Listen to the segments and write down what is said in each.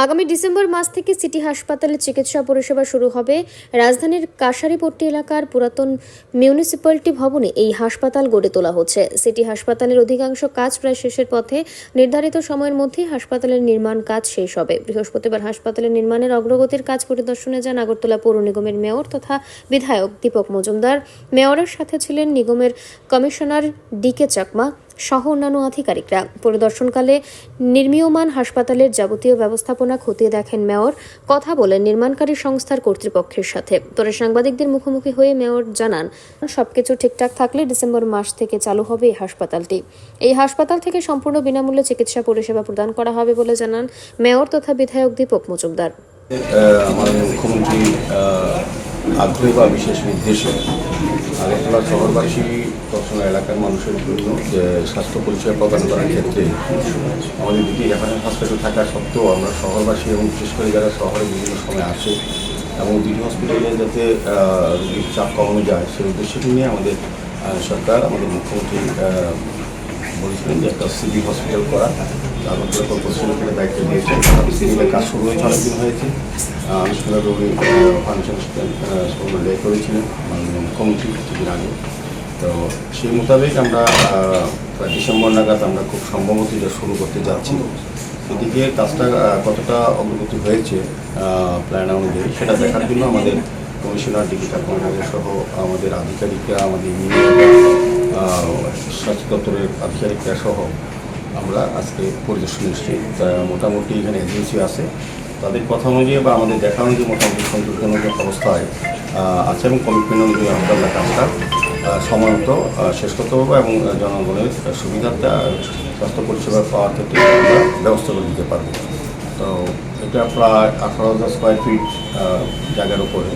আগামী ডিসেম্বর মাস থেকে সিটি হাসপাতালে চিকিৎসা পরিষেবা শুরু হবে। রাজধানীর কাশারিপট্টি এলাকার পুরাতন মিউনিসিপ্যালিটি ভবনে এই হাসপাতাল গড়ে তোলা হচ্ছে। সিটি হাসপাতালের অধিকাংশ কাজ প্রায় শেষের পথে। নির্ধারিত সময়ের মধ্যেই হাসপাতালের নির্মাণ কাজ শেষ হবে। বৃহস্পতিবার হাসপাতালের নির্মাণের অগ্রগতির কাজ পরিদর্শনে যান আগরতলা পৌর নিগমের মেয়র তথা বিধায়ক দীপক মজুমদার। মেয়রের সাথে ছিলেন নিগমের কমিশনার ডিকে চাকমা সহ অন্যান্য আধিকারিকরা। পরিদর্শনকালে নির্মীয়মান হাসপাতালের যাবতীয় ব্যবস্থাপনা খতিয়ে দেখেন মেয়র। কথা বলেন নির্মাণকারী সংস্থার কর্তৃপক্ষের সাথে। পরে সাংবাদিকদের মুখোমুখি হয়ে মেয়র জানান, সবকিছু ঠিকঠাক থাকলে ডিসেম্বর মাস থেকে চালু হবে এই হাসপাতালটি। এই হাসপাতাল থেকে সম্পূর্ণ বিনামূল্যে চিকিৎসা পরিষেবা প্রদান করা হবে বলে জানান মেয়র তথা বিধায়ক দীপক মজুমদার। আমাদের মুখ্যমন্ত্রী আগ্রহ বা বিশেষ নির্দেশে আগরতলা শহরবাসী তখন এলাকার মানুষের জন্য যে স্বাস্থ্য পরিষেবা প্রদান করার ক্ষেত্রে আমাদের দুটি রেফারেন্স হসপিটাল থাকা সত্ত্বেও আমরা শহরবাসী এবং বিশেষ করে যারা শহরে বিভিন্ন সময় আসে এবং দুটি হসপিটালে যাতে রোগীর চাপ কমানো যায় সেই উদ্দেশ্যে নিয়ে আমাদের সরকার আমাদের মুখ্যমন্ত্রী বলেছিলেন যে একটা সিভি হসপিটাল করা। আগরতলা কর্পোরেশনের থেকে দায়িত্ব দিয়েছেন। সিভিলের কাজ শুরু হয়েছে অনেকদিন হয়েছে। আনুষ্ঠানিক রোগী ফাংশন লে করেছিলেন মাননীয় মুখ্যমন্ত্রী কিছুদিন আগে। তো সেই মোতাবেক আমরা প্রায় ডিসেম্বর নাগাদ আমরা খুব সম্ভবত এটা শুরু করতে যাচ্ছি। এদিকে কাজটা কতটা অগ্রগতি হয়েছে প্ল্যান অনুযায়ী সেটা দেখার জন্য আমাদের কমিশনার ডিকে চাকমা সহ আমাদের আধিকারিকরা, আমাদের স্বাস্থ্য দপ্তরের আধিকারিকরা সহ আমরা আজকে পরিদর্শনে এসেছি। মোটামুটি এখানে এজেন্সি আছে, তাদের কথা অনুযায়ী বা আমাদের দেখা অনুযায়ী মোটামুটি সন্তোষজনক অবস্থায় আছে এবং কমিটমেন্ট অনুযায়ী আমরা কাজটা সময় মতো শেষ করতে পারবো এবং জনগণের সুবিধাটা স্বাস্থ্য পরিষেবা পাওয়ার ক্ষেত্রে আমরা ব্যবস্থা করে দিতে পারবো। তো এটা প্রায় 18,000 স্কোয়ার ফিট জায়গার উপরে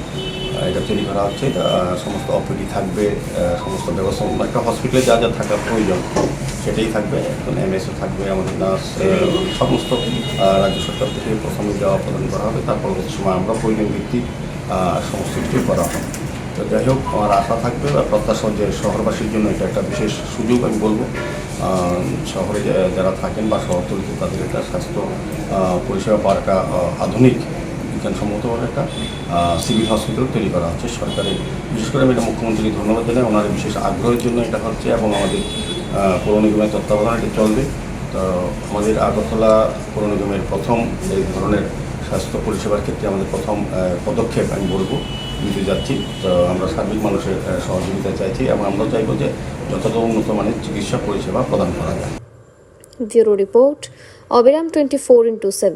এটা তৈরি করা হচ্ছে। সমস্ত অপিডি থাকবে, সমস্ত ব্যবস্থা একটা হসপিটালে যা যা থাকার প্রয়োজন সেটাই থাকবে। এখন এমএসও থাকবে, আমাদের নার্স, সমস্ত রাজ্য সরকার থেকে প্রথমে দেওয়া প্রদান করা হবে। তার পরবর্তী সময় আমরা প্রয়োজন ভিত্তিক সমস্ত কিছু করা হবে। তো যাই হোক, আমার আশা থাকবে বা প্রত্যাশা যে শহরবাসীর জন্য এটা একটা বিশেষ সুযোগ আমি বলবো। শহরে যারা থাকেন বা শহরতলিতে তাদের একটা স্বাস্থ্য পরিষেবা পাওয়ার একটা আধুনিক বিজ্ঞানসম্মতভাবে একটা সিভিল হসপিটাল তৈরি করা হচ্ছে সরকারের। বিশেষ করে আমি এটা মুখ্যমন্ত্রীকে ধন্যবাদ জানাই, ওনার বিশেষ আগ্রহের জন্য এটা হচ্ছে এবং আমাদের পৌর নিগমের তত্ত্বাবধানে এটা চলবে। তো আমাদের আগরতলা পৌর নিগমের প্রথম এই ধরনের স্বাস্থ্য পরিষেবার ক্ষেত্রে আমাদের প্রথম পদক্ষেপ আমি বলবো নিতে যাচ্ছি। তো আমরা সার্বিক মানুষের সহযোগিতা চাইছি এবং আমরা চাইব যে যতটা উন্নত মানের চিকিৎসা পরিষেবা প্রদান করা যায়। ব্যুরো রিপোর্ট, অবিরাম 24x7।